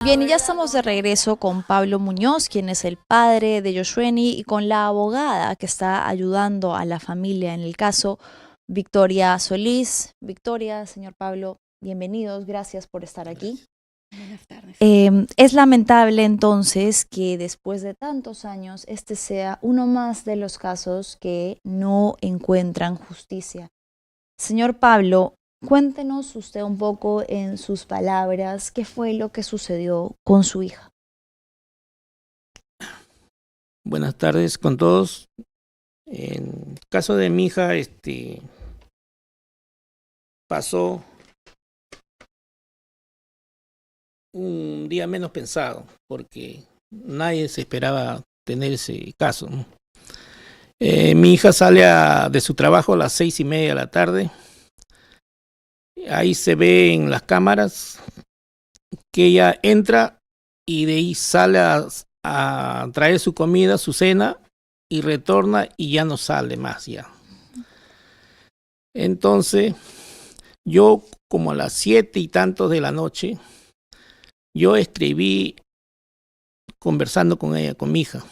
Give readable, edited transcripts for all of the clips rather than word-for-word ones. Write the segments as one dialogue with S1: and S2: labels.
S1: Bien, y ya estamos de regreso con Pablo Muñoz, quien es el padre de Yoshueni, y con la abogada que está ayudando a la familia en el caso, Victoria Solís. Victoria, señor Pablo, bienvenidos, gracias por estar aquí.
S2: Buenas tardes.
S1: Es lamentable entonces que después de tantos años este sea uno más de los casos que no encuentran justicia. Señor Pablo, cuéntenos usted un poco en sus palabras qué fue lo que sucedió con su hija.
S3: Buenas tardes con todos. En el caso de mi hija, pasó un día menos pensado, porque nadie se esperaba tener ese caso, ¿no? Mi hija sale de su trabajo a las 6:30 de la tarde. Ahí se ve en las cámaras que ella entra y de ahí sale a traer su comida, su cena, y retorna y ya no sale más ya. Entonces, yo como a las 7:00 de la noche, yo escribí conversando con ella, con mi hija.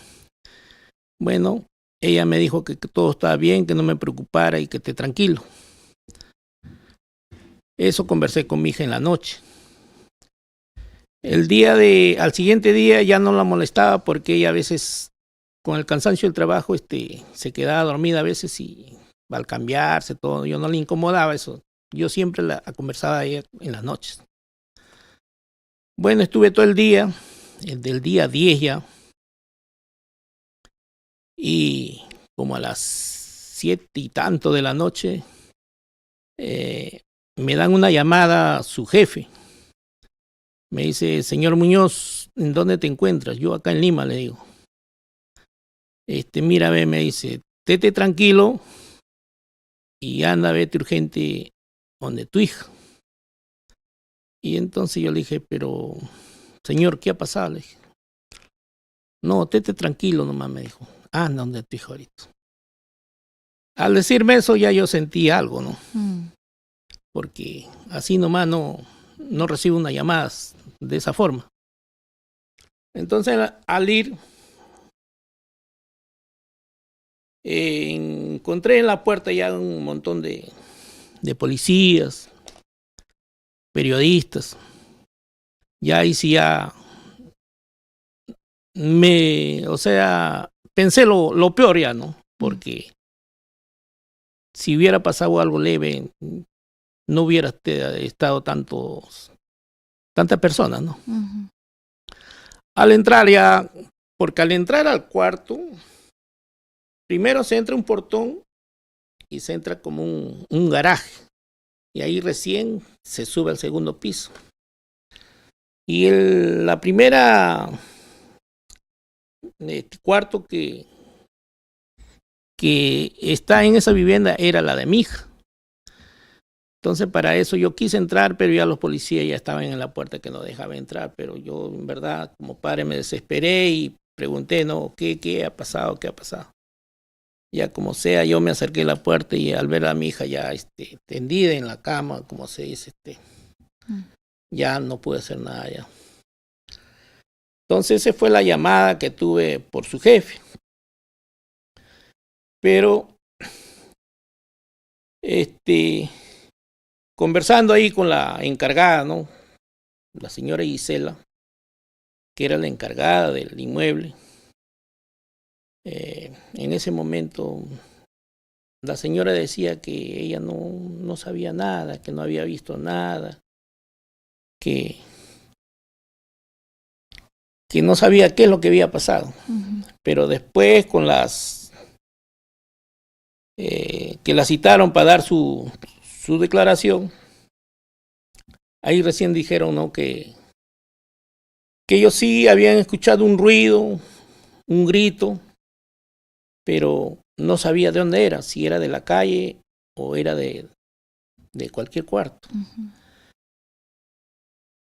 S3: Bueno, ella me dijo que todo estaba bien, que no me preocupara y que esté tranquilo. Eso conversé con mi hija en la noche. Al siguiente día ya no la molestaba porque ella a veces, con el cansancio del trabajo, se quedaba dormida a veces y al cambiarse todo, yo no le incomodaba eso. Yo siempre la conversaba a ella en las noches. Bueno, estuve todo el día, del día 10 ya, y como a las 7:00 de la noche, me dan una llamada a su jefe. Me dice: señor Muñoz, ¿en dónde te encuentras? Yo acá en Lima, le digo. Mírame, me dice, tete tranquilo y anda, vete urgente donde tu hija. Y entonces yo le dije: pero, señor, ¿qué ha pasado? Le dije. No, tete tranquilo nomás, me dijo. Anda donde tu hija ahorita. Al decirme eso ya yo sentí algo, ¿no? Porque así nomás no recibo una llamada de esa forma. Entonces, al ir, encontré en la puerta ya un montón de policías, periodistas. Ya ahí sí ya pensé lo peor ya, ¿no? Porque si hubiera pasado algo leve, no hubiera estado tantas personas, ¿no? Al entrar ya, porque al entrar al cuarto, primero se entra un portón y se entra como un garaje. Y ahí recién se sube al segundo piso. Y la primera cuarto que está en esa vivienda era la de mi hija. Entonces para eso yo quise entrar, pero ya los policías ya estaban en la puerta que no dejaba entrar. Pero yo en verdad como padre me desesperé y pregunté, ¿no? ¿Qué ha pasado? ¿Qué ha pasado? Ya como sea, yo me acerqué a la puerta y al ver a mi hija ya tendida en la cama, como se dice, ya no pude hacer nada ya. Entonces esa fue la llamada que tuve por su jefe. Pero conversando ahí con la encargada, ¿no? La señora Gisela, que era la encargada del inmueble. En ese momento la señora decía que ella no sabía nada, que no había visto nada, que no sabía qué es lo que había pasado. Pero después con que la citaron para dar su declaración, ahí recién dijeron, ¿no? que ellos sí habían escuchado un ruido, un grito, pero no sabía de dónde era, si era de la calle o era de cualquier cuarto.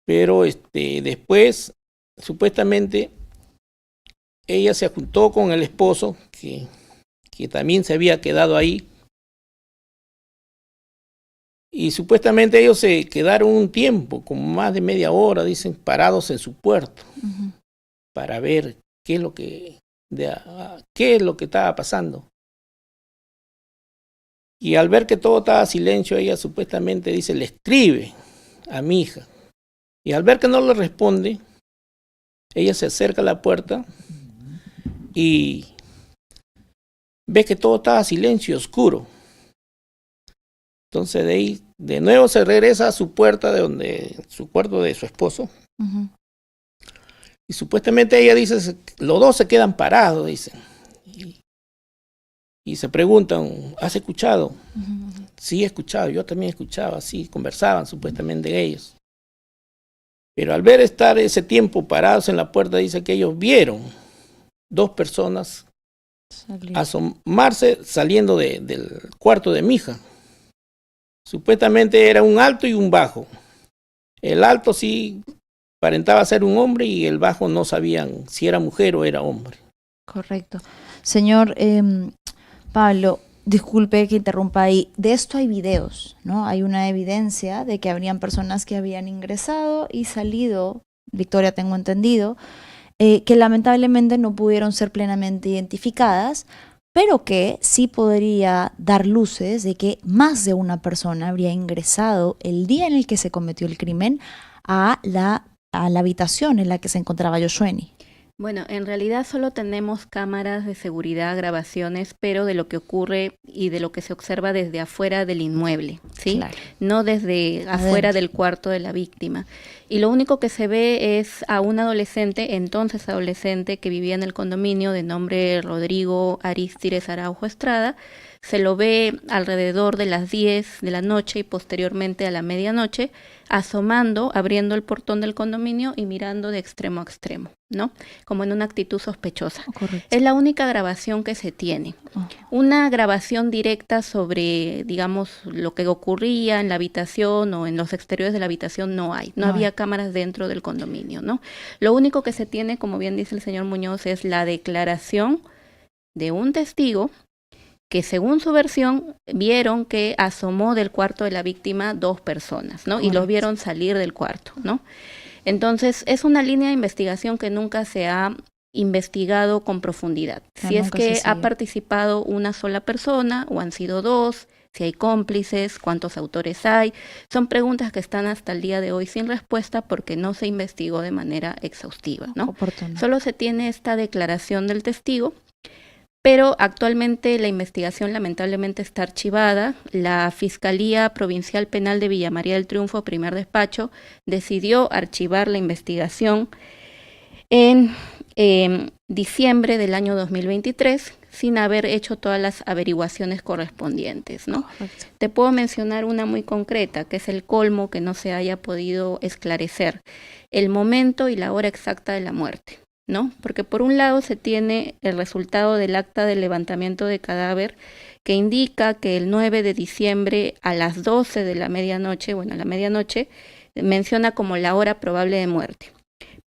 S3: Pero después, supuestamente, ella se juntó con el esposo, que también se había quedado ahí, Y supuestamente ellos se quedaron un tiempo, como más de media hora, dicen, parados en su puerto, para ver qué es lo que estaba pasando. Y al ver que todo estaba silencio, ella supuestamente dice, le escribe a mi hija. Y al ver que no le responde, ella se acerca a la puerta y ve que todo estaba silencio y oscuro. Entonces de ahí, de nuevo se regresa a su puerta, su cuarto de su esposo. Y supuestamente ella dice, los dos se quedan parados, dicen. Y se preguntan, ¿has escuchado? Sí, he escuchado, yo también escuchaba, así conversaban supuestamente ellos. Pero al ver estar ese tiempo parados en la puerta, dice que ellos vieron 2 personas asomarse saliendo del cuarto de mi hija. Supuestamente era un alto y un bajo. El alto sí aparentaba ser un hombre y el bajo no sabían si era mujer o era hombre.
S1: Correcto. Señor Pablo, disculpe que interrumpa ahí. De esto hay videos, ¿no? Hay una evidencia de que habrían personas que habían ingresado y salido, Victoria, tengo entendido, que lamentablemente no pudieron ser plenamente identificadas, pero que sí podría dar luces de que más de una persona habría ingresado el día en el que se cometió el crimen a la habitación en la que se encontraba Yoshua-Eni.
S2: Bueno, en realidad solo tenemos cámaras de seguridad, grabaciones, pero de lo que ocurre y de lo que se observa desde afuera del inmueble, ¿sí? Claro. No desde afuera del cuarto de la víctima. Y lo único que se ve es a un adolescente, entonces adolescente, que vivía en el condominio de nombre Rodrigo Arístires Araujo Estrada. Se lo ve alrededor de las 10 de la noche y posteriormente a la medianoche, asomando, abriendo el portón del condominio y mirando de extremo a extremo, ¿no? Como en una actitud sospechosa. Correcto. Es la única grabación que se tiene. Una grabación directa sobre, digamos, lo que ocurría en la habitación o en los exteriores de la habitación no hay. No había cámaras dentro del condominio, ¿no? Lo único que se tiene, como bien dice el señor Muñoz, es la declaración de un testigo que según su versión vieron que asomó del cuarto de la víctima 2 personas, ¿no? Y los vieron salir del cuarto, ¿no? Entonces es una línea de investigación que nunca se ha investigado con profundidad. Si es que ha participado una sola persona o han sido 2, si hay cómplices, cuántos autores hay, son preguntas que están hasta el día de hoy sin respuesta porque no se investigó de manera exhaustiva, ¿no? Solo se tiene esta declaración del testigo. Pero actualmente la investigación lamentablemente está archivada. La Fiscalía Provincial Penal de Villa María del Triunfo, primer despacho, decidió archivar la investigación en diciembre del año 2023 sin haber hecho todas las averiguaciones correspondientes, ¿no? Correcto. Te puedo mencionar una muy concreta, que es el colmo que no se haya podido esclarecer, el momento y la hora exacta de la muerte, ¿no? Porque por un lado se tiene el resultado del acta de levantamiento de cadáver que indica que el 9 de diciembre a las 12 de la medianoche, bueno, a la medianoche, menciona como la hora probable de muerte.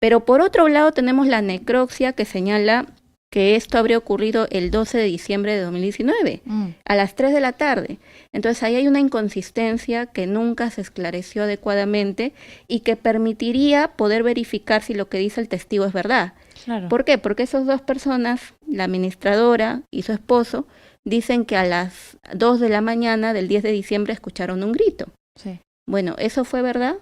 S2: Pero por otro lado tenemos la necropsia que señala que esto habría ocurrido el 12 de diciembre de 2019, a las 3 de la tarde. Entonces ahí hay una inconsistencia que nunca se esclareció adecuadamente y que permitiría poder verificar si lo que dice el testigo es verdad. Claro. ¿Por qué? Porque esas 2 personas, la administradora y su esposo, dicen que a las 2 de la mañana del 10 de diciembre escucharon un grito. Sí. Bueno, ¿eso fue verdad?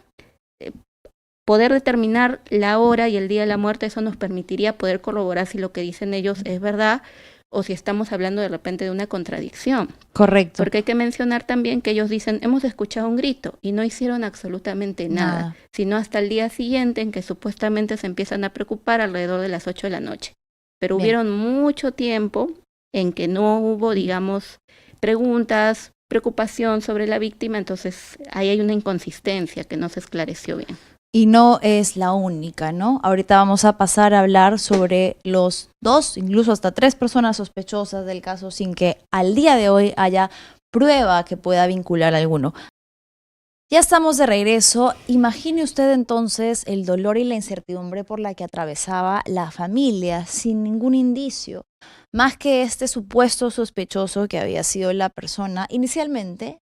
S2: Poder determinar la hora y el día de la muerte, eso nos permitiría poder corroborar si lo que dicen ellos es verdad o si estamos hablando de repente de una contradicción. Correcto. Porque hay que mencionar también que ellos dicen, hemos escuchado un grito y no hicieron absolutamente nada, sino hasta el día siguiente en que supuestamente se empiezan a preocupar alrededor de las 8 de la noche. Pero hubieron mucho tiempo en que no hubo, digamos, preguntas, preocupación sobre la víctima, entonces ahí hay una inconsistencia que no se esclareció bien.
S1: Y no es la única, ¿no? Ahorita vamos a pasar a hablar sobre los 2, incluso hasta 3 personas sospechosas del caso sin que al día de hoy haya prueba que pueda vincular a alguno. Ya estamos de regreso. Imagine usted entonces el dolor y la incertidumbre por la que atravesaba la familia sin ningún indicio, más que este supuesto sospechoso que había sido la persona inicialmente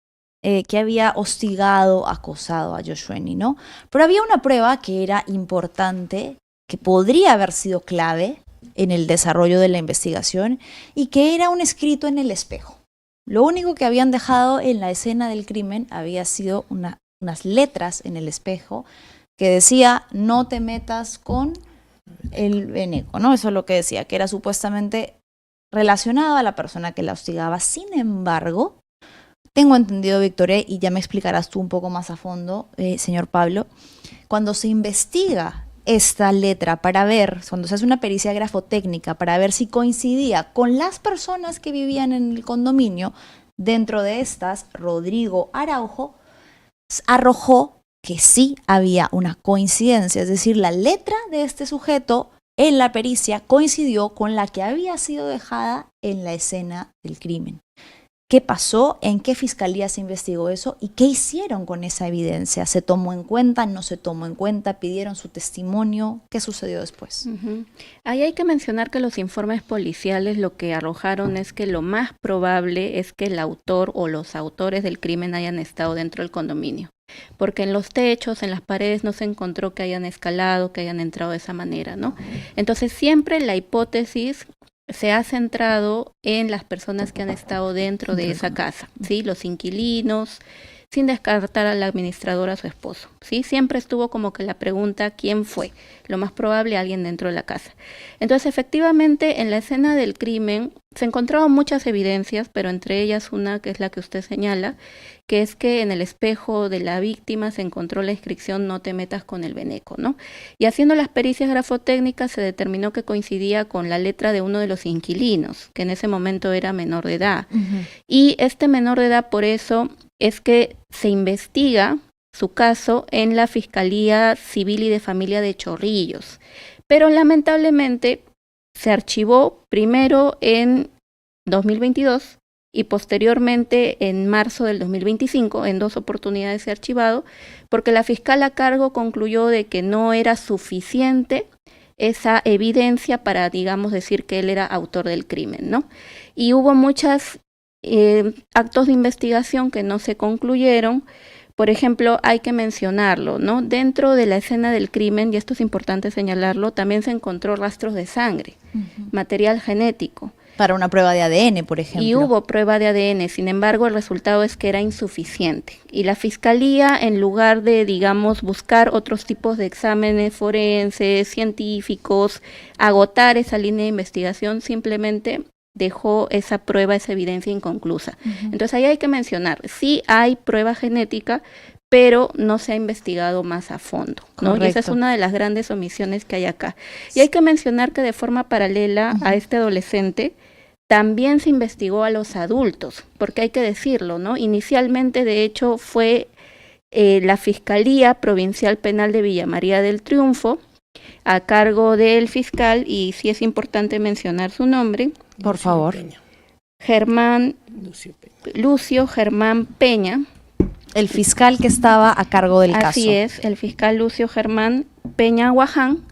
S1: que había hostigado, acosado a Yoshua-Eni, ¿no? Pero había una prueba que era importante, que podría haber sido clave en el desarrollo de la investigación, y que era un escrito en el espejo. Lo único que habían dejado en la escena del crimen había sido unas letras en el espejo que decía: no te metas con el veneco, ¿no? Eso es lo que decía, que era supuestamente relacionado a la persona que la hostigaba. Sin embargo, tengo entendido, Victoria, y ya me explicarás tú un poco más a fondo, señor Pablo, cuando se investiga esta letra para ver, cuando se hace una pericia grafotécnica para ver si coincidía con las personas que vivían en el condominio, dentro de estas, Rodrigo Araujo arrojó que sí había una coincidencia, es decir, la letra de este sujeto en la pericia coincidió con la que había sido dejada en la escena del crimen. ¿Qué pasó? ¿En qué fiscalía se investigó eso? ¿Y qué hicieron con esa evidencia? ¿Se tomó en cuenta? ¿No se tomó en cuenta? ¿Pidieron su testimonio? ¿Qué sucedió después?
S2: Ahí hay que mencionar que los informes policiales lo que arrojaron es que lo más probable es que el autor o los autores del crimen hayan estado dentro del condominio. Porque en los techos, en las paredes, no se encontró que hayan escalado, que hayan entrado de esa manera, ¿no? Entonces siempre la hipótesis se ha centrado en las personas que han estado dentro de esa casa, ¿sí? Los inquilinos, sin descartar a la administradora, a su esposo, ¿sí? Siempre estuvo como que la pregunta, ¿quién fue? Lo más probable, alguien dentro de la casa. Entonces, efectivamente, en la escena del crimen se encontraban muchas evidencias, pero entre ellas una que es la que usted señala, que es que en el espejo de la víctima se encontró la inscripción "no te metas con el veneco", ¿no? Y haciendo las pericias grafotécnicas se determinó que coincidía con la letra de uno de los inquilinos, que en ese momento era menor de edad. Y este menor de edad, por eso, es que se investiga su caso en la Fiscalía Civil y de Familia de Chorrillos. Pero lamentablemente se archivó primero en 2022 y posteriormente en marzo del 2025, en 2 oportunidades se ha archivado, porque la fiscal a cargo concluyó de que no era suficiente esa evidencia para, digamos, decir que él era autor del crimen, ¿no? Y hubo muchos actos de investigación que no se concluyeron. Por ejemplo, hay que mencionarlo, ¿no? Dentro de la escena del crimen, y esto es importante señalarlo, también se encontró rastros de sangre, material genético.
S1: Para una prueba de ADN, por ejemplo.
S2: Y hubo prueba de ADN, sin embargo, el resultado es que era insuficiente. Y la fiscalía, en lugar de, digamos, buscar otros tipos de exámenes forenses, científicos, agotar esa línea de investigación, simplemente dejó esa prueba, esa evidencia inconclusa. Entonces ahí hay que mencionar, sí hay prueba genética, pero no se ha investigado más a fondo, ¿no? Y esa es una de las grandes omisiones que hay acá. Y hay que mencionar que de forma paralela a este adolescente, también se investigó a los adultos, porque hay que decirlo, ¿no? Inicialmente, de hecho, fue la Fiscalía Provincial Penal de Villa María del Triunfo, a cargo del fiscal, y sí es importante mencionar su nombre.
S1: Por favor.
S2: Lucio Germán Peña.
S1: El fiscal que estaba a cargo del caso.
S2: Así es, el fiscal Lucio Germán Peña Guaján,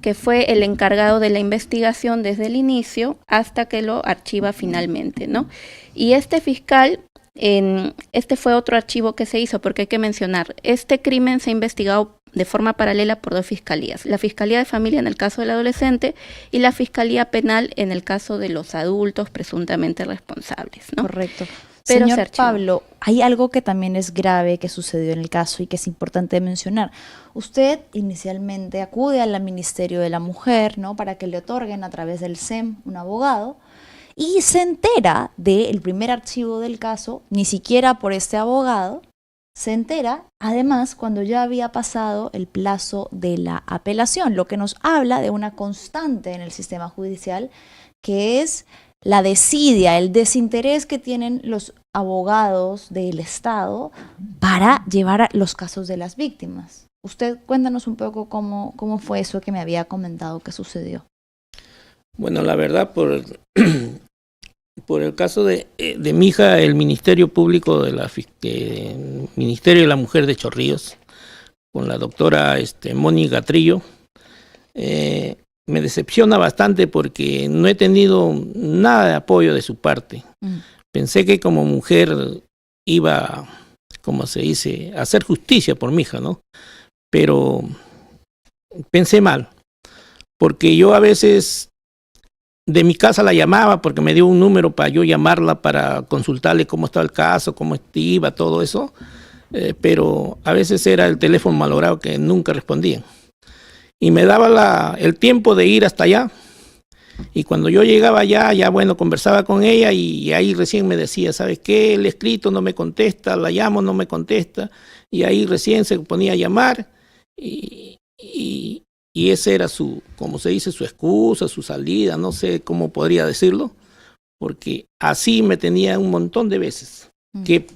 S2: que fue el encargado de la investigación desde el inicio hasta que lo archiva finalmente, ¿no? Y este fiscal, este fue otro archivo que se hizo, porque hay que mencionar, este crimen se ha investigado de forma paralela por 2 fiscalías, la Fiscalía de Familia en el caso del adolescente y la Fiscalía Penal en el caso de los adultos presuntamente responsables, ¿no?
S1: Correcto. Pero señor Pablo, hay algo que también es grave que sucedió en el caso y que es importante mencionar. Usted inicialmente acude al Ministerio de la Mujer, ¿no?, para que le otorguen a través del SEM un abogado, y se entera del primer archivo del caso, ni siquiera por este abogado, se entera, además, cuando ya había pasado el plazo de la apelación, lo que nos habla de una constante en el sistema judicial, que es la desidia, el desinterés que tienen los abogados del Estado para llevar los casos de las víctimas. Usted cuéntanos un poco cómo fue eso que me había comentado que sucedió.
S3: Bueno, la verdad, por el caso de mi hija, el Ministerio Público Ministerio de la Mujer de Chorrillos, con la doctora Mónica Trillo, me decepciona bastante porque no he tenido nada de apoyo de su parte. Pensé que como mujer iba como se dice, hacer justicia por mi hija, ¿no? Pero pensé mal, porque yo a veces de mi casa la llamaba porque me dio un número para yo llamarla para consultarle cómo estaba el caso, cómo iba, todo eso, pero a veces era el teléfono malogrado que nunca respondían. Y me daba el tiempo de ir hasta allá. Y cuando yo llegaba allá, ya bueno, conversaba con ella y ahí recién me decía, ¿sabes qué? El escrito no me contesta, la llamo, no me contesta. Y ahí recién se ponía a llamar y esa era su, como se dice, su excusa, su salida, no sé cómo podría decirlo, porque así me tenía un montón de veces. Que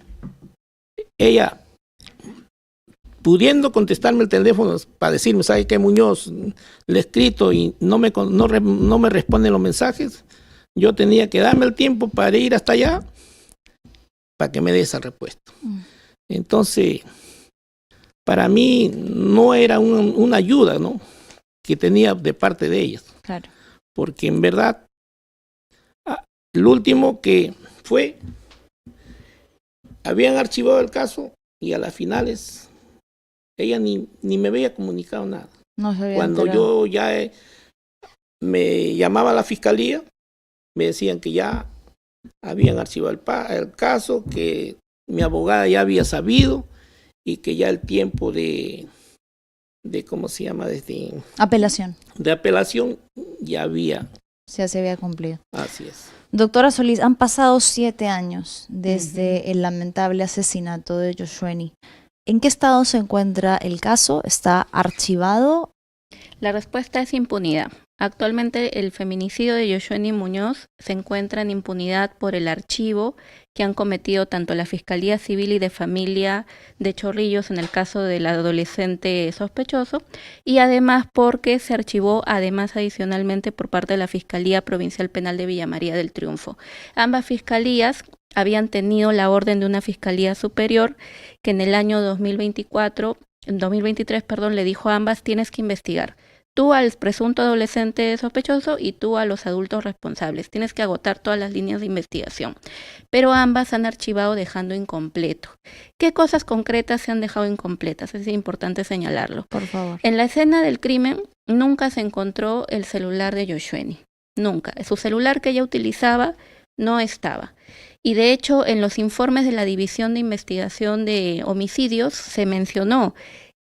S3: ella, pudiendo contestarme el teléfono para decirme, ¿sabe qué, Muñoz? Le he escrito y no me responden los mensajes. Yo tenía que darme el tiempo para ir hasta allá para que me dé esa respuesta. Entonces, para mí no era una ayuda, ¿no?, que tenía de parte de ellas.
S1: Claro.
S3: Porque en verdad, lo último que fue, habían archivado el caso y a las finales ella ni me había comunicado nada.
S1: No se había
S3: Cuando
S1: enterado.
S3: yo ya me llamaba a la fiscalía, me decían que ya habían archivado el caso, que mi abogada ya había sabido y que ya el tiempo de ¿cómo se llama?
S1: Apelación.
S3: De apelación ya
S1: Ya se había cumplido.
S3: Así es.
S1: Doctora Solís, han pasado 7 años desde el lamentable asesinato de Yoshueni. ¿En qué estado se encuentra el caso? ¿Está archivado?
S2: La respuesta es impunidad. Actualmente el feminicidio de Yoshueni Muñoz se encuentra en impunidad por el archivo que han cometido tanto la Fiscalía Civil y de Familia de Chorrillos en el caso del adolescente sospechoso, y además porque se archivó adicionalmente por parte de la Fiscalía Provincial Penal de Villa María del Triunfo. Ambas fiscalías habían tenido la orden de una Fiscalía Superior que en el año 2023, le dijo a ambas: tienes que investigar. Tú al presunto adolescente sospechoso y tú a los adultos responsables. Tienes que agotar todas las líneas de investigación. Pero ambas han archivado dejando incompleto. ¿Qué cosas concretas se han dejado incompletas? Es importante señalarlo.
S1: Por favor.
S2: En la escena del crimen nunca se encontró el celular de Yoshueni. Nunca. Su celular que ella utilizaba no estaba. Y de hecho, en los informes de la División de Investigación de Homicidios se mencionó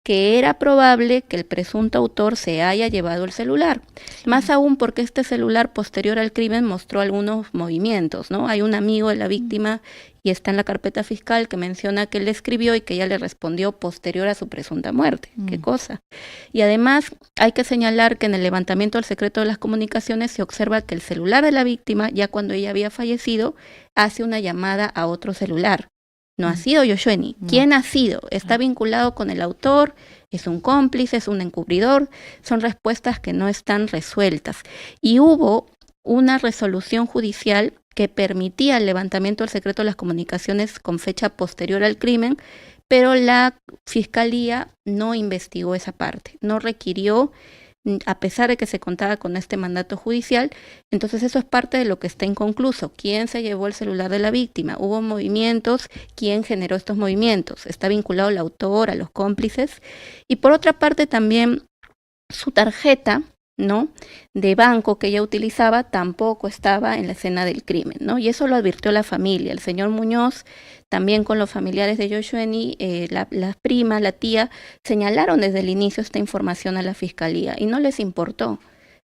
S2: que era probable que el presunto autor se haya llevado el celular. Más aún porque este celular posterior al crimen mostró algunos movimientos, ¿no? Hay un amigo de la víctima y está en la carpeta fiscal que menciona que él le escribió y que ella le respondió posterior a su presunta muerte. ¿Qué cosa? Y además hay que señalar que en el levantamiento del secreto de las comunicaciones se observa que el celular de la víctima, ya cuando ella había fallecido, hace una llamada a otro celular. No ha sido Yoshueni. ¿Quién ha sido? ¿Está vinculado con el autor? ¿Es un cómplice? ¿Es un encubridor? Son respuestas que no están resueltas. Y hubo una resolución judicial que permitía el levantamiento del secreto de las comunicaciones con fecha posterior al crimen, pero la Fiscalía no investigó esa parte, no requirió, a pesar de que se contaba con este mandato judicial. Entonces eso es parte de lo que está inconcluso. ¿Quién se llevó el celular de la víctima? ¿Hubo movimientos? ¿Quién generó estos movimientos? ¿Está vinculado el autor, a los cómplices? Y por otra parte también su tarjeta, ¿no?, de banco que ella utilizaba tampoco estaba en la escena del crimen, ¿no? Y eso lo advirtió la familia. El señor Muñoz, también con los familiares de Yoshueni, las primas, la tía, señalaron desde el inicio esta información a la Fiscalía y no les importó.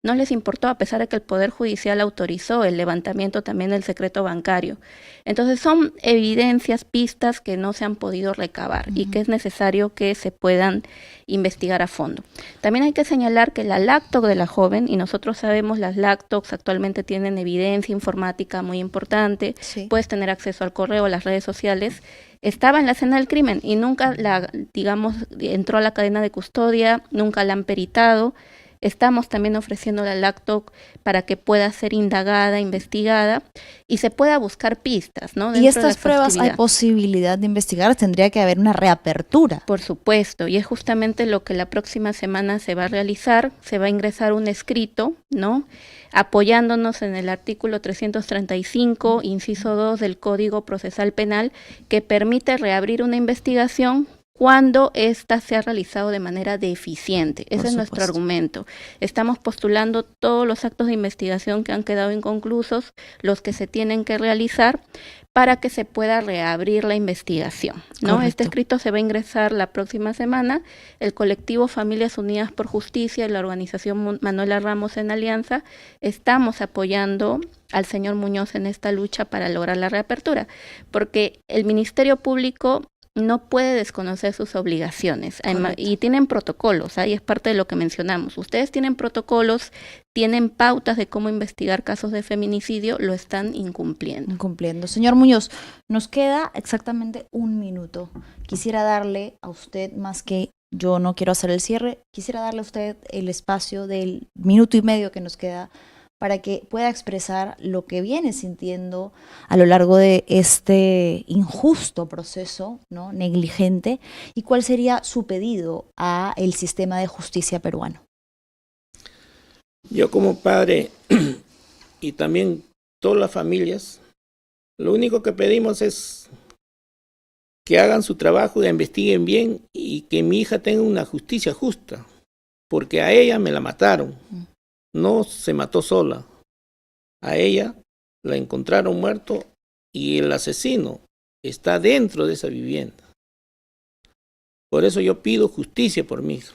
S2: No les importó, a pesar de que el Poder Judicial autorizó el levantamiento también del secreto bancario. Entonces son evidencias, pistas que no se han podido recabar y que es necesario que se puedan investigar a fondo. También hay que señalar que la laptop de la joven, y nosotros sabemos las laptops actualmente tienen evidencia informática muy importante, puedes tener acceso al correo, a las redes sociales, estaba en la escena del crimen y nunca entró a la cadena de custodia, nunca la han peritado. Estamos también ofreciendo la LACTOC para que pueda ser indagada, investigada y se pueda buscar pistas, ¿no?
S1: ¿Y estas pruebas hay posibilidad de investigar? ¿Tendría que haber una reapertura?
S2: Por supuesto, y es justamente lo que la próxima semana se va a realizar. Se va a ingresar un escrito, ¿no?, apoyándonos en el artículo 335, inciso 2 del Código Procesal Penal, que permite reabrir una investigación cuando ésta se ha realizado de manera deficiente. Ese es nuestro argumento. Estamos postulando todos los actos de investigación que han quedado inconclusos, los que se tienen que realizar, para que se pueda reabrir la investigación, ¿no? Correcto. Este escrito se va a ingresar la próxima semana. El colectivo Familias Unidas por Justicia y la organización Manuela Ramos en Alianza estamos apoyando al señor Muñoz en esta lucha para lograr la reapertura, porque el Ministerio Público no puede desconocer sus obligaciones. Y tienen protocolos, y es parte de lo que mencionamos. Ustedes tienen protocolos, tienen pautas de cómo investigar casos de feminicidio, lo están incumpliendo.
S1: Señor Muñoz, nos queda exactamente 1 minuto. Quisiera darle a usted, más que yo no quiero hacer el cierre, quisiera darle a usted el espacio del 1.5 minutos que nos queda para que pueda expresar lo que viene sintiendo a lo largo de este injusto proceso, ¿no?, negligente, y cuál sería su pedido a el sistema de justicia peruano.
S3: Yo como padre y también todas las familias, lo único que pedimos es que hagan su trabajo, que investiguen bien y que mi hija tenga una justicia justa, porque a ella me la mataron. No se mató sola, a ella la encontraron muerto y el asesino está dentro de esa vivienda. Por eso yo pido justicia por mi hija.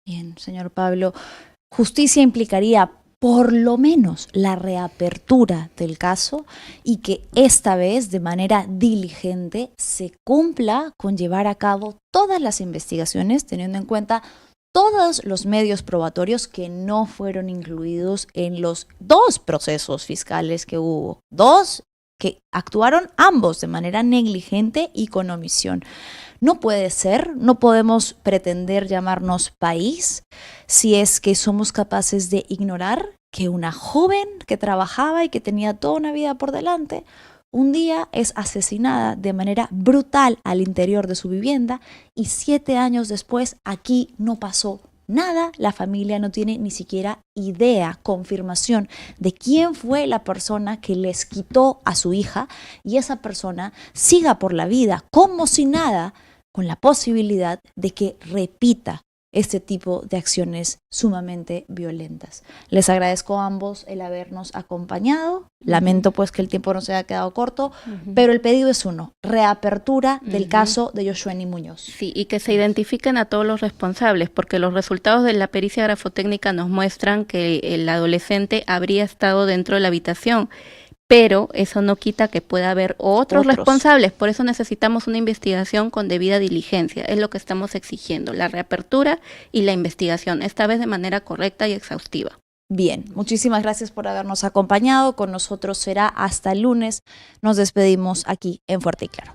S1: Bien, señor Pablo, justicia implicaría por lo menos la reapertura del caso y que esta vez de manera diligente se cumpla con llevar a cabo todas las investigaciones, teniendo en cuenta todos los medios probatorios que no fueron incluidos en los 2 procesos fiscales que hubo, 2 que actuaron ambos de manera negligente y con omisión. No puede ser, no podemos pretender llamarnos país si es que somos capaces de ignorar que una joven que trabajaba y que tenía toda una vida por delante, un día es asesinada de manera brutal al interior de su vivienda y 7 años después aquí no pasó nada. La familia no tiene ni siquiera idea, confirmación de quién fue la persona que les quitó a su hija y esa persona siga por la vida como si nada, con la posibilidad de que repita este tipo de acciones sumamente violentas. Les agradezco a ambos el habernos acompañado. Lamento pues que el tiempo nos haya quedado corto, pero el pedido es uno, reapertura del caso de Yoshua-Eni Muñoz.
S2: Sí, y que se identifiquen a todos los responsables, porque los resultados de la pericia grafotécnica nos muestran que el adolescente habría estado dentro de la habitación, pero eso no quita que pueda haber otros responsables. Por eso necesitamos una investigación con debida diligencia. Es lo que estamos exigiendo, la reapertura y la investigación, esta vez de manera correcta y exhaustiva.
S1: Bien, muchísimas gracias por habernos acompañado. Con nosotros será hasta el lunes. Nos despedimos aquí en Fuerte y Claro.